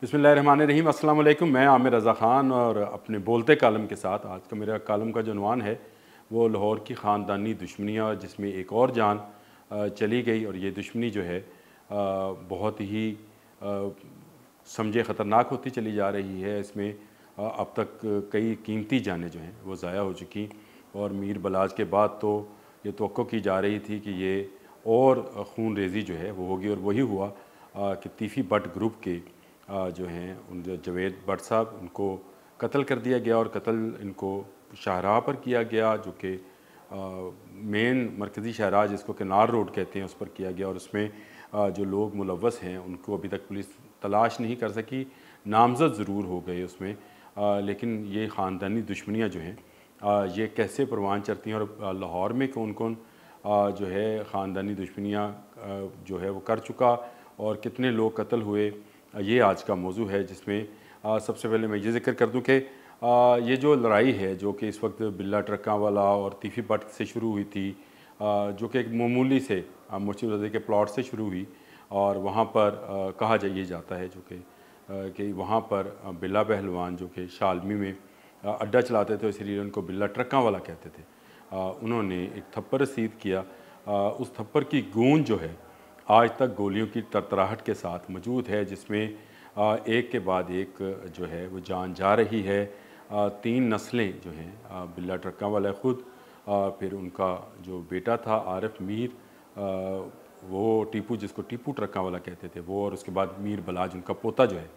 बिस्मिल्लाहिर्रहमानिर्रहीम। अस्सलाम वालेकुम। मैं आमिर रज़ा ख़ान और अपने बोलते कालम के साथ आज का मेरा कालम का जो उन्वान है वो लाहौर की ख़ानदानी दुश्मनियाँ, जिसमें एक और जान चली गई और ये दुश्मनी जो है बहुत ही समझे ख़तरनाक होती चली जा रही है। इसमें अब तक कई कीमती जानें जो हैं वो ज़ाया हो चुकी और मीर बलाज के बाद तो ये तवक्को की जा रही थी कि ये और खून रेज़ी जो है वो होगी और वही हुआ कि तीफ़ी भट्ट ग्रुप के जो हैं उन जवेद भट्ट साहब उनको कत्ल कर दिया गया और कत्ल इनको शाहराह पर किया गया, जो कि मेन मरकज़ी शाहराह जिसको किनार रोड कहते हैं उस पर किया गया और उसमें जो लोग मुलव्वस हैं उनको अभी तक पुलिस तलाश नहीं कर सकी। नामज़द ज़रूर हो गए उसमें, लेकिन ये ख़ानदानी दुश्मनियाँ जो हैं ये कैसे परवान चढ़ती हैं और लाहौर में कौन कौन जो है ख़ानदानी दुश्मनियाँ जो है वो कर चुका और कितने लोग कत्ल हुए, ये आज का मौजू है। जिसमें सबसे पहले मैं ये ज़िक्र कर दूं कि ये जो लड़ाई है जो कि इस वक्त बिल्ला ट्रक्का वाला और तीफ़ी भट्ट से शुरू हुई थी, जो कि एक मामूली से मुर्शिद रज़ा के प्लॉट से शुरू हुई और वहाँ पर कहा ये जाता है जो कि वहाँ पर बिल्ला पहलवान जो कि शालमी में अड्डा चलाते थे, इसलिए उनको बिल्ला ट्रक्का वाला कहते थे, उन्होंने एक थप्पड़ रसीद किया। उस थप्पड़ की गूंज जो है आज तक गोलियों की तरतराहट के साथ मौजूद है, जिसमें एक के बाद एक जो है वो जान जा रही है। 3 नस्लें जो हैं बिल्ला ट्रक्का वाला ख़ुद, फिर उनका जो बेटा था आरिफ मीर, वो टीपू जिसको टीपू ट्रक्का वाला कहते थे वो, और उसके बाद मीर बलाज उनका पोता जो है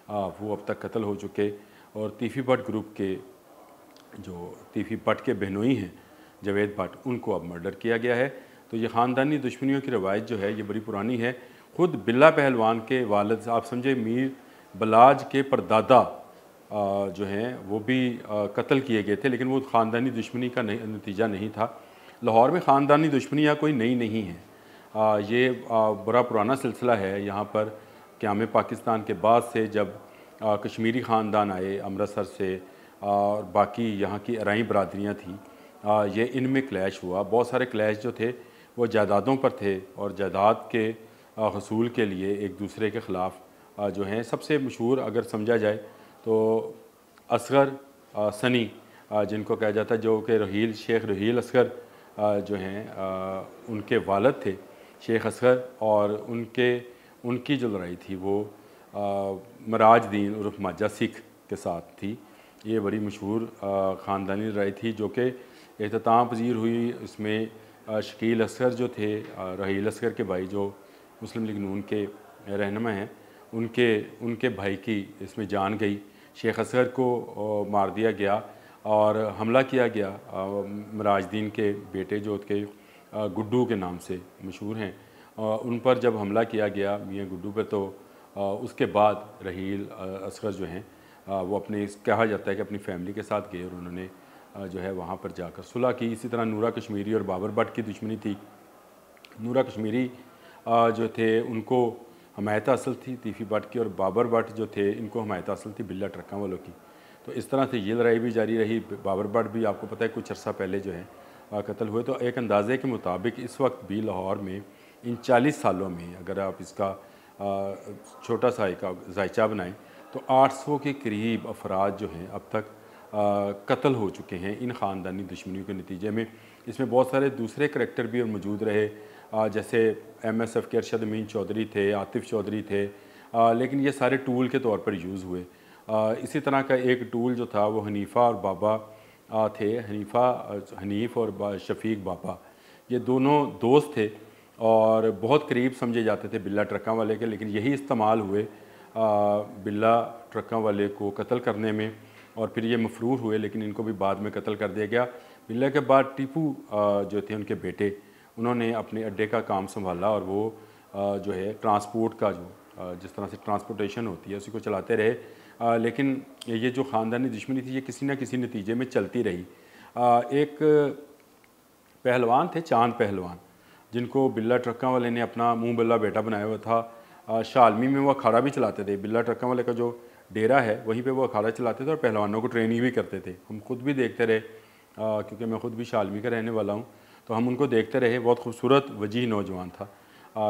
वो अब तक कत्ल हो चुके। और तीफ़ी भट्ट ग्रुप के जो तीफ़ी भट्ट के बहनोई हैं जवेद भट्ट, उनको अब मर्डर किया गया है। तो ये ख़ानदानी दुश्मनियों की रवायत जो है ये बड़ी पुरानी है। ख़ुद बिल्ला पहलवान के वालिद आप समझे मीर बलाज के परदादा जो हैं वो भी कत्ल किए गए थे, लेकिन वो ख़ानदानी दुश्मनी का नतीजा नहीं था। लाहौर में ख़ानदानी दुश्मनियाँ कोई नई नहीं हैं, ये बड़ा पुराना सिलसिला है। यहाँ पर क़याम पाकिस्तान के बाद से जब कश्मीरी ख़ानदान आए अमृतसर से और बाकी यहाँ की अराई बरादरियाँ थीं, ये इनमें क्लैश हुआ। बहुत सारे क्लैश जो थे वो जायदादों पर थे और जायदाद के हसूल के लिए एक दूसरे के ख़िलाफ़ जो हैं। सबसे मशहूर अगर समझा जाए तो असगर सनी जिनको कहा जाता है, जो कि रहील शेख रहील असगर जो हैं उनके वालिद थे शेख असगर, और उनकी जो लड़ाई थी वो मराज दीन उर्फ माजा सिख के साथ थी। ये बड़ी मशहूर ख़ानदानी लड़ाई थी जो कि एहतताम पजीर हुई। इसमें शकील असगर जो थे रहील असगर के भाई, जो मुस्लिम लीग नून के रहनुमा हैं, उनके भाई की इसमें जान गई। शेख असगर को मार दिया गया और हमला किया गया मराजदीन के बेटे जो के गुड्डू के नाम से मशहूर हैं, उन पर जब हमला किया गया मियाँ गुड्डू पर, तो उसके बाद रहील असगर जो हैं वो अपने कहा जाता है कि अपनी फैमिली के साथ गए और उन्होंने जो है वहाँ पर जाकर सुलह की। इसी तरह नूरा कश्मीरी और बाबर भट्ट की दुश्मनी थी। नूरा कश्मीरी जो थे उनको हमायत हासिल थी तीफ़ी भट्ट की, और बाबर भट्ट जो थे इनको हमायत हासिल थी बिल्ला ट्रक्का वालों की। तो इस तरह से ये लड़ाई भी जारी रही। बाबर भट्ट भी आपको पता है कुछ अर्सा पहले जो है कत्ल हुए। तो एक अंदाज़े के मुताबिक इस वक्त भी लाहौर में इन 40 सालों में अगर आप इसका छोटा सा एक जायचा बनाएँ तो 800 के करीब अफराद जो हैं अब तक कत्ल हो चुके हैं इन ख़ानदानी दुश्मनियों के नतीजे में। इसमें बहुत सारे दूसरे करैक्टर भी और मौजूद रहे, जैसे MSF के अरशद अमीन चौधरी थे, आतिफ़ चौधरी थे, लेकिन ये सारे टूल के तौर पर यूज़ हुए। इसी तरह का एक टूल जो था वो हनीफ़ा और बाबा थे। हनीफ़ और शफ़ीक बाबा, ये दोनों दोस्त थे और बहुत करीब समझे जाते थे बिल्ला ट्रक्का वाले के, लेकिन यही इस्तेमाल हुए बिल्ला ट्रक्का वाले को कत्ल करने में और फिर ये मफरूर हुए, लेकिन इनको भी बाद में कत्ल कर दिया गया। बिल्ला के बाद टीपू जो थे उनके बेटे, उन्होंने अपने अड्डे का काम संभाला और वो जो है ट्रांसपोर्ट का जो जिस तरह से ट्रांसपोर्टेशन होती है उसी को चलाते रहे। लेकिन ये जो ख़ानदानी दुश्मनी थी ये किसी न किसी नतीजे में चलती रही। एक पहलवान थे चांद पहलवान, जिनको बिल्ला ट्रक्का वाले ने अपना मुँह बल्ला बेटा बनाया हुआ था। शालमी में वो अखाड़ा भी चलाते थे। बिल्ला ट्रक्का वाले का जो डेरा है वहीं पे वो अखाड़ा चलाते थे और पहलवानों को ट्रेनिंग भी करते थे। हम खुद भी देखते रहे, क्योंकि मैं ख़ुद भी शालमी का रहने वाला हूँ, तो हम उनको देखते रहे। बहुत खूबसूरत वजीह नौजवान था,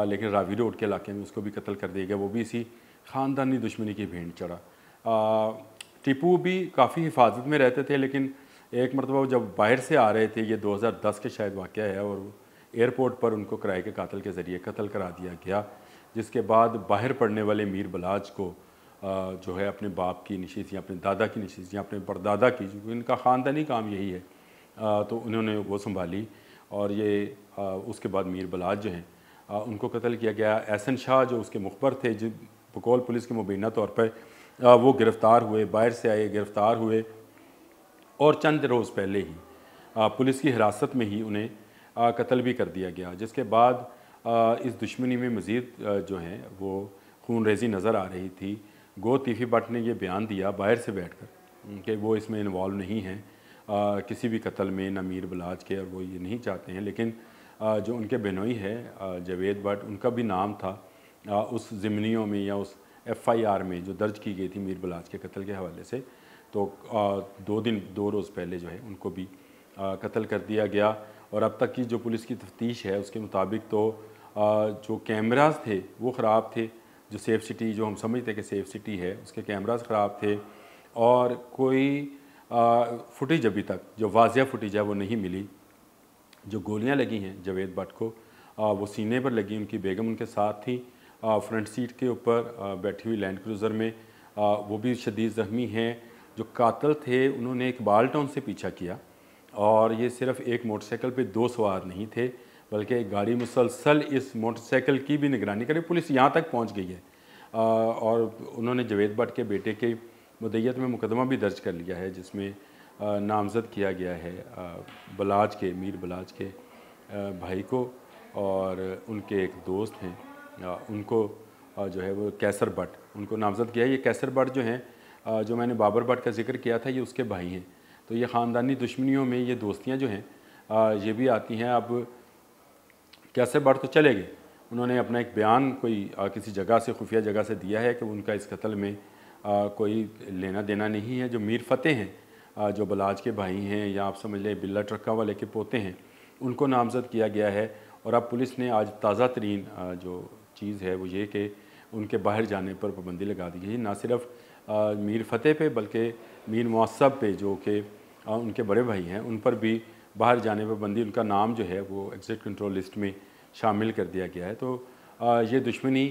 लेकिन रावी रोड के इलाके में उसको भी कत्ल कर दिया गया। वो भी इसी ख़ानदानी दुश्मनी की भेंट चढ़ा। टीपू भी काफ़ी हिफाजत में रहते थे, लेकिन एक मरतबा जब बाहर से आ रहे थे, ये 2010 के शायद वाक़या है, और एयरपोर्ट पर उनको किराए के कातिल के ज़रिए कत्ल करा दिया गया, जिसके बाद बाहर पढ़ने वाले मीर बलाज को जो है अपने बाप की नशीसियाँ, अपने दादा की नशीसियाँ, अपने परदादा की, जो इनका ख़ानदानी काम यही है, तो उन्होंने वो संभाली। और ये उसके बाद मीर बलाज जो हैं उनको कत्ल किया गया। एहसन शाह जो उसके मुखबर थे, जो बकौल पुलिस के मुबीना तौर पर वो गिरफ़्तार हुए, बाहर से आए, गिरफ़्तार हुए, और चंद रोज़ पहले ही पुलिस की हिरासत में ही उन्हें कत्ल भी कर दिया गया। जिसके बाद इस दुश्मनी में मज़ीद जो हैं वो खून रेज़ी नज़र आ रही थी। गो तीफ़ी भट्ट ने यह बयान दिया बाहर से बैठकर कि वो इसमें इन्वॉल्व नहीं हैं किसी भी कत्ल में, ना मीर बलाज के, और वो ये नहीं चाहते हैं। लेकिन जो उनके बेनोई है जावेद भट्ट, उनका भी नाम था उस ज़िमनियों में या उस FIR में जो दर्ज की गई थी मीर बलाज के कत्ल के हवाले से। तो 2 रोज़ पहले जो है उनको भी कत्ल कर दिया गया। और अब तक की जो पुलिस की तफ्तीश है उसके मुताबिक तो जो कैमरास थे वो ख़राब थे, जो सेफ़ सिटी, जो हम समझते हैं कि सेफ़ सिटी है, उसके कैमरास ख़राब थे, और कोई फुटेज अभी तक जो वाज़िया फुटेज है वो नहीं मिली। जो गोलियां लगी हैं जावेद भट्ट को वो सीने पर लगी, उनकी बेगम उनके साथ थी, फ्रंट सीट के ऊपर बैठी हुई लैंड क्रूज़र में, वो भी शदीद ज़ख्मी हैं। जो कातिल थे उन्होंने एक बाल टाउन से पीछा किया, और ये सिर्फ़ एक मोटरसाइकिल पे 2 सवार नहीं थे, बल्कि एक गाड़ी मुसलसल इस मोटरसाइकिल की भी निगरानी करे, पुलिस यहाँ तक पहुँच गई है। और उन्होंने जावेद भट्ट के बेटे के मुद्दईयत में मुकदमा भी दर्ज कर लिया है, जिसमें नामज़द किया गया है बलाज के, मीर बलाज के भाई को, और उनके एक दोस्त हैं उनको जो है वो कैसर भट्ट, उनको नामज़द किया है। ये कैसर भट्ट जो हैं, जो मैंने बाबर भट्ट का जिक्र किया था, ये उसके भाई हैं। तो ये ख़ानदानी दुश्मनियों में ये दोस्तियाँ जो हैं ये भी आती हैं। अब कैसर भट्ट तो चले गए, उन्होंने अपना एक बयान कोई किसी जगह से, खुफिया जगह से दिया है कि उनका इस कत्ल में कोई लेना देना नहीं है। जो मीर फ़तेह हैं, जो बलाज के भाई हैं, या आप समझ लें बिल्ला ट्रक्का वाले के पोते हैं, उनको नामज़द किया गया है। और अब पुलिस ने आज ताज़ा तरीन जो चीज़ है वो ये कि उनके बाहर जाने पर पाबंदी लगा दी गई, ना सिर्फ मीर फ़तेह पे बल्कि मीर मुअस्सब पे, जो कि उनके बड़े भाई हैं, उन पर भी बाहर जाने पर पाबंदी, उनका नाम जो है वो एग्ज़िट कंट्रोल लिस्ट में शामिल कर दिया गया है। तो ये दुश्मनी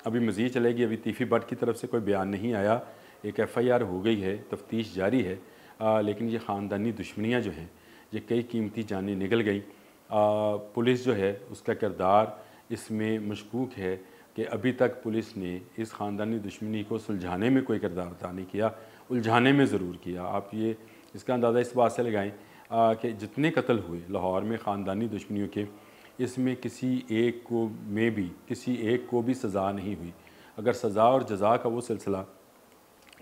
अभी मज़ीद चलेगी। अभी तीफ़ी भट्ट की तरफ से कोई बयान नहीं आया, एक FIR हो गई है, तफ्तीश जारी है, लेकिन ये ख़ानदानी दुश्मनियाँ जो हैं ये कई कीमती जानें निकल गई। पुलिस जो है उसका किरदार इसमें मशकूक है कि अभी तक पुलिस ने इस ख़ानदानी दुश्मनी को सुलझाने में कोई किरदार अदा नहीं किया, उलझाने में ज़रूर किया। आप ये इसका अंदाज़ा इस बात से लगाएं कि जितने कत्ल हुए लाहौर में ख़ानदानी दुश्मनियों के, इसमें किसी एक को भी सज़ा नहीं हुई। अगर सज़ा और जज़ा का वो सिलसिला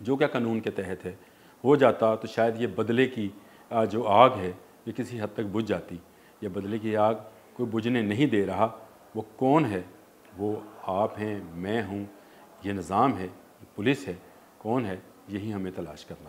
जो क्या कानून के तहत है हो जाता, तो शायद ये बदले की जो आग है ये किसी हद तक बुझ जाती। ये बदले की आग कोई बुझने नहीं दे रहा। वो कौन है? वो आप हैं, मैं हूँ, ये निज़ाम है, पुलिस है। कौन है? यही हमें तलाश करना।